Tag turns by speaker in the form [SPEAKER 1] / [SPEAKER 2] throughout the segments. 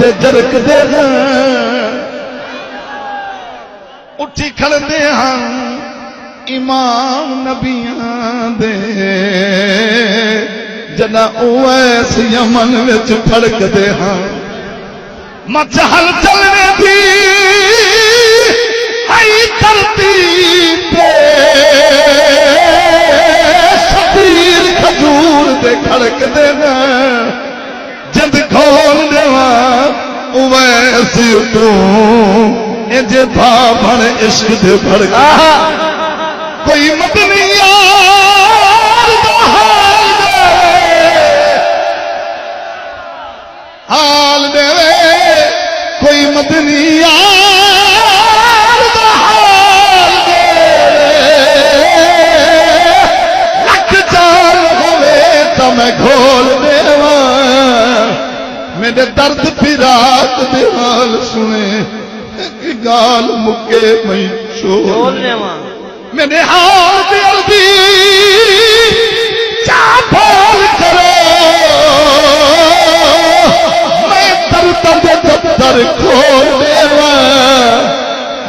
[SPEAKER 1] تے جرک دے اٹھی کھڑدے ہاں امام نبیاں دے جنا اویس یمن وچ پھڑک دے ہاں مچ ہل چلنے دی ہائی ترتیب تے شبیر کھجور دے کھڑک دے نا جد کھول دیواں اویس تو جے بھا بھڑ عشق دے بھڑک کوئی مدنی یار دا حال دے کوئی مدنی یار دا حال دے لکھ جان ہوئے تا میں کھول دیواں میرے درد پیرات دے حال سنے گال مکے میں چھوڑ میرے ہاتھ عربی چا بھول کرو میں در دفتر کھول دیواں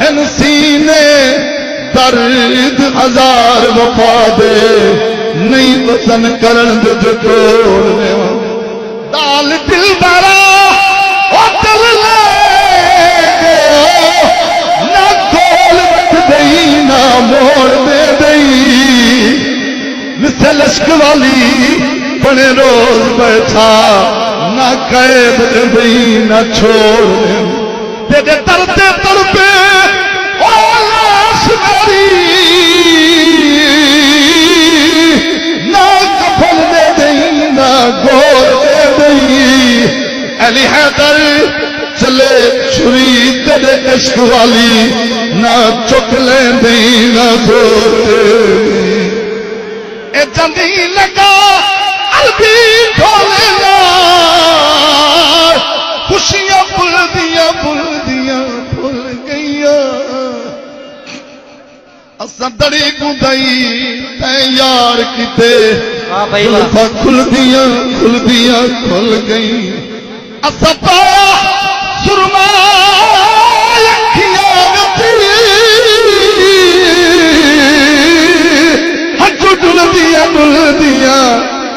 [SPEAKER 1] ان سینے درد ہزار وفا دے نہیں وطن کرن دے جوڑ دیواں دال دل بارا او دل لے موڑ دے دئی مثل لشک والی بڑے روز بیٹھا نہ قید دئی نہ چھوڑ دے دے ترتے تڑپے او لاش میری نہ کفن دے دئی نہ گور دے دئی علی حیدر چلے چھری تیرے عشق والی نہ چک لے دیں نہ زور اے جندی لگا عربی کھولے نا خوشیاں بھول گئیاں اساں دڑی گندائی اے یار کتے زلفاں کھل گئی اساں پایا سرما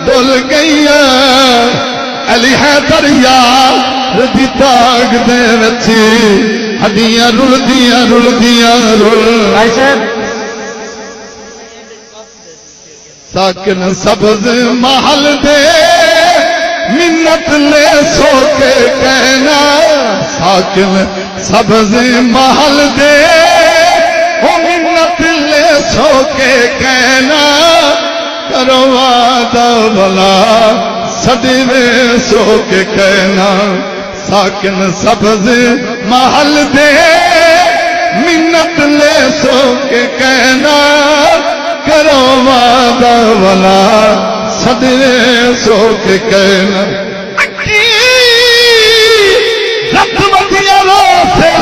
[SPEAKER 1] ڈول گئیاں علی حیدر یار دی تاگ دے وچی ہڈیاں رل ساکن سبز محل دے منت لے سو کے کہنا ساکن سبز محل دے وہ منت لے سو کے کہنا کرو وعدہ بلا سدوے سو کے کہنا ساکن سبز محل دے منت لے سو کے کہنا کرو وعدہ بلا سدوے سو کے کہنا رت بدیا رو سے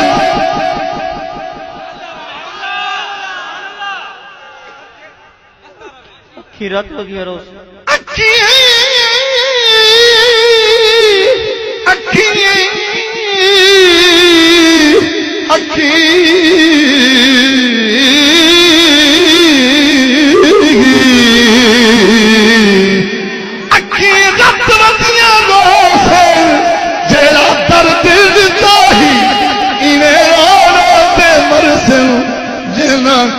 [SPEAKER 2] رت بدیا رو سے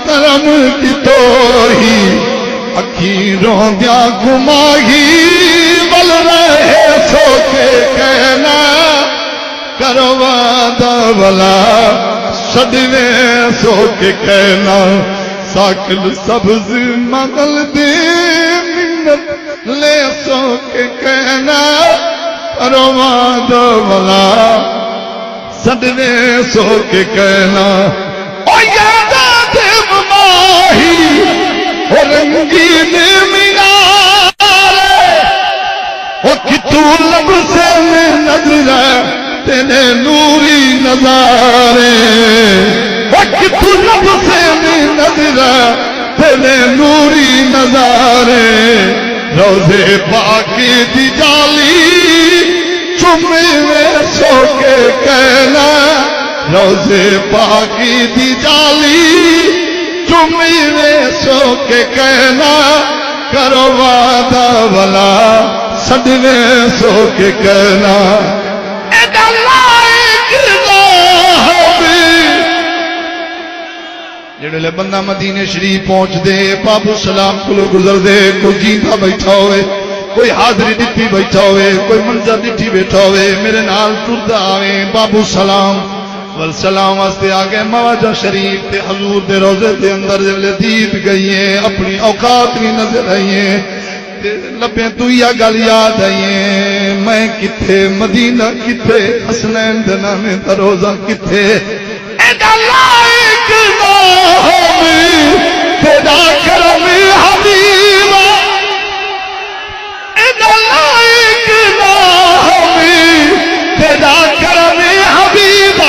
[SPEAKER 1] کرم کی توہی اکھی روندیا گماہی بل رہے سو کے کہنا کرو وعدہ بلا سدوے سو کے کہنا ساکن سبز مغل دے منت لے سو کے کہنا کرو وعدہ بلا سدوے سو کے کہنا او یادا دے ماہی او رنگین مینارے او کتو لب سے میں نظر تیرے نوری نظارے او کتو لب سے میں نظر تیرے نوری نظارے روزے پاکی دی جالی چمے سو کے کہنا روزے پاکی دی جالی چومے سو کے کہنا کرو وعدہ والا سدوے سو کے کہنا جڑے بندہ مدینے شریف پہنچ دے بابو سلام کو گزر دے کوئی جیتا بیٹھا ہوئے کوئی حاضری دتی بیٹھا ہوئے کوئی منظر دتی بیٹھا ہوئے میرے نال ٹردا آوے بابو سلام والسلام واسطے آگے مواجہ شریف تے حضور دے روزے دے اندر جلے دید گئی ہیں اپنی اوقات بھی نظر آئی ہیں لبیں تو یا گل یاد آئی ہیں میں کتھے مدینہ کتھے حسنین دے نامے دا روزہ کتھے ایڈا لائق نام تیرا کرم حبیب ایڈا لائق نام تیرا کرم حبیب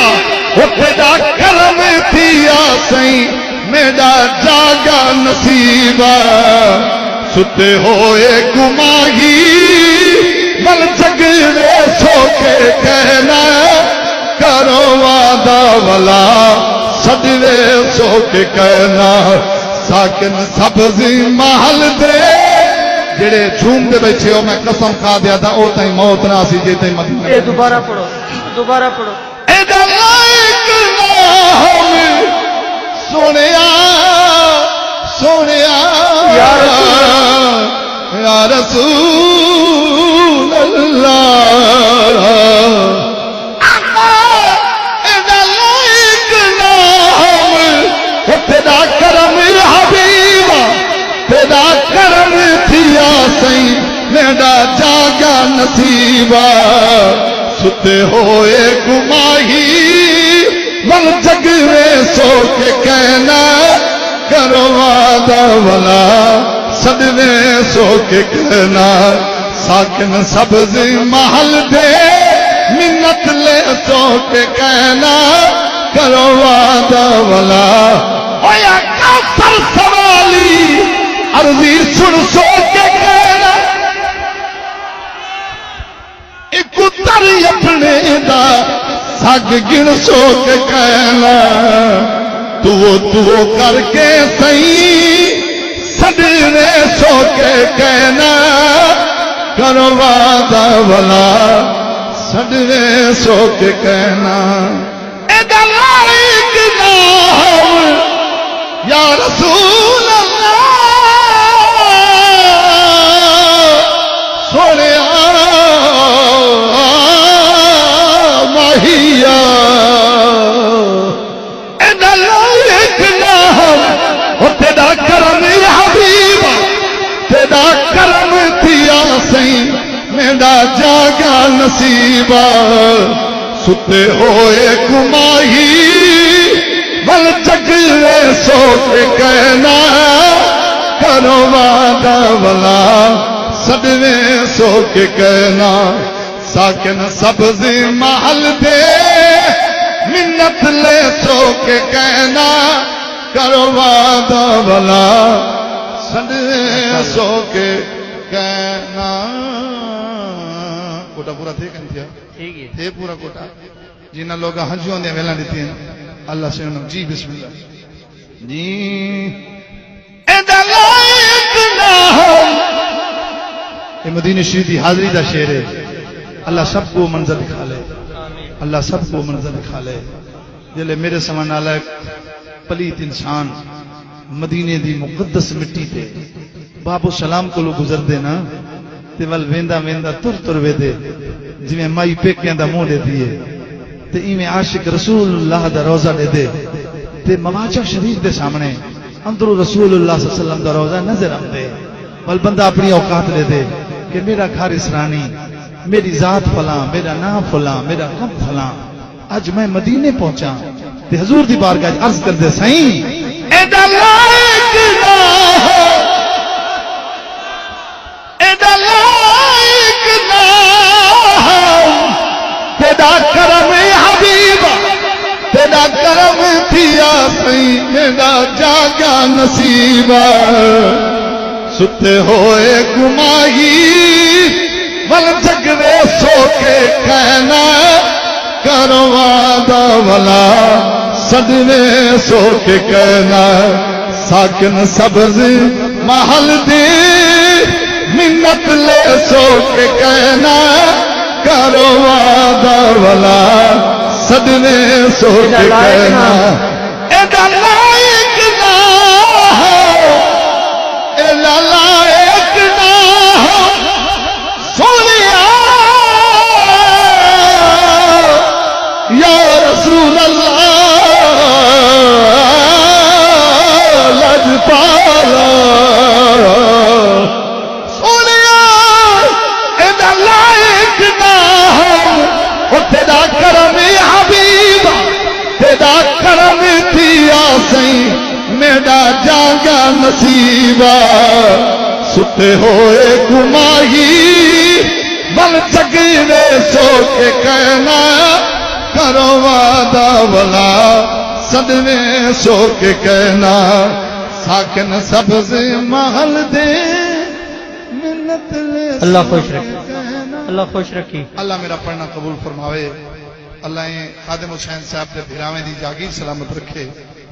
[SPEAKER 1] وہ تیرا کرم تھیا سئی میرا جاگا نصیبہ ستے ہوئے گماہی مل جگڑے سو کے کہنا کرو وعدہ والا سدوے سو کے کہنا ساکن سبزی محل دے جڑے جھوم دے بیٹھے ہو میں قسم کھا دیا تھا او تائیں موت نہ سی جے تائیں مدینہ
[SPEAKER 2] اے دوبارہ پڑھو
[SPEAKER 1] اے دلائق نام سونیا یا رسول اللہ تیرا کرم حبیب تیرا کرم تھیا سی میرا جاگا نصیبہ ستے ہوئے گماہی من جگوے سو کے کہنا کرو وعدہ والا سدوے سو کے کہنا ساکن سبزی محل دے منت لے سو کے کہنا کرو وعدہ والا اویا کافر سوالی عرضی سن سو کے کہنا ایک اتر اپنے دا سگ گن سو کے کہنا تو کر کے سہی سدوے سو کے کہنا کرو وعدہ والا سدوے سو کے کہنا لائق نام یا رسول اللہ سونے ماہیا ایڈا لائق نام تیرا کرم حبیب تیرا کرم تھیا سی میرا جاگا نصیبہ ستے ہوئے گماہی بل جگلے سو کے کہنا کرو وعدہ والا سدوے سو کے کہنا ساکن سبزی محل دے منت لے سو کے کہنا کرو وعدہ والا سدوے سو کے کہنا کوٹا پورا تھے کہ نہیں تھیا تھے پورا کوٹا جنہ لوگ ہنجوں دے ویلا دیتے ہیں اللہ سے انہوں جی بسم اللہ جی ایڈا لائق نام یہ مدینہ شریف دی حاضری دا شعر ہے اللہ سب کو منظر دکھا لے اللہ سب کو منظر دکھا لے جلے میرے سمان نالک پلیت انسان مدینے دی مقدس مٹی تے بابو سلام کو لو گزر دے نا تے ول ویندا ویندا تر وے دے جویں مائی پیکیاں دا منہ دے دیے تے ایویں عاشق رسول اللہ دا روزہ دے دے تے مواجہ شریف دے سامنے اندرو رسول اللہ صلی اللہ علیہ وسلم دا روزہ نظر آندے ول بندہ اپنی اوقات لے دے کہ میرا گھر اسرانی میری ذات فلاں میرا نام فلاں میرا کم فلاں اج میں مدینے پہنچا تے حضور دی بارگاہ عرض کر دے سائیں ایڈا لائق نام ایڈا لائق نام تیرا کرم حبیب تیرا کرم تھیا سی میرا جاگا نصیبہ ستے ہوئے گماہی ول جگوے سو کے کہنا کرو وعدہ والا صدمے سو کے کہنا ساکن سبز محل دی منت لے سو کے کہنا کرو وعدہ والا صدمے سو کے کہنا ایڈا لائق نہ ہو ایڈا لائق نہ ہو سونیا یا رسول اللہ لجپالا سونیا ایڈا لائق نہ ہو وہ تیرا کرم حبیب تیرا کرم تھیا سی میرا جاگا نصیبہ ستے ہوئے گماہی بل چگیرے سو کے کہنا کرو وعدہ والا صدمے سو کے کہنا ساکن سبز محل دے منت لے
[SPEAKER 2] اللہ خوش رکھے اللہ خوش رکھی
[SPEAKER 1] اللہ میرا پڑھنا قبول فرماوے اللہ خادم حسین صاحب کے بھراویں دی جاگیر سلامت رکھے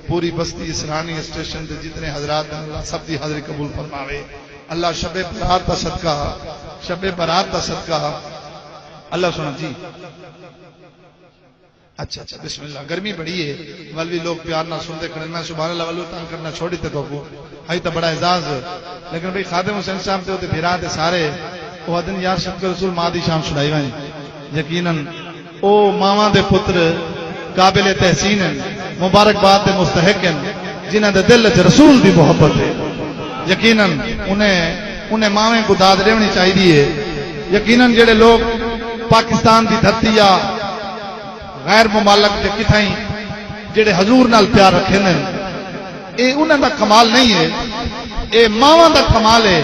[SPEAKER 1] پوری بستی اسرانی اسٹیشن دے جتنے حضرات ہیں اللہ سب دی حاضری قبول فرماوے اللہ شب برات کا صدقہ شب برات کا صدقہ اللہ سنا جی اچھا بسم اللہ گرمی بڑی ہے مولوی لوگ پیار نہ سنتے کھڑے میں سبحان اللہ والو تان کرنا چھوڑی تے تو ہائی تو بڑا اعزاز لیکن بھئی خادم حسین صاحب تے ہوتے بھرا تے سارے وہ دن یار شب کے رسول ماں دی شام چھڑائی وائیں یقیناً او ماواں دے پتر قابل تحسین ہیں مبارکباد دے مستحق ہیں جنہاں دے دل وچ رسول دی محبت ہے یقیناً انہیں ماویں کو داد رہنی چاہیے یقیناً جڑے لوگ پاکستان دی دھرتی یا غیر ممالک دے کتھائیں جڑے حضور نال پیار رکھے نے اے انہاں دا کمال نہیں ہے اے ماواں دا کمال ہے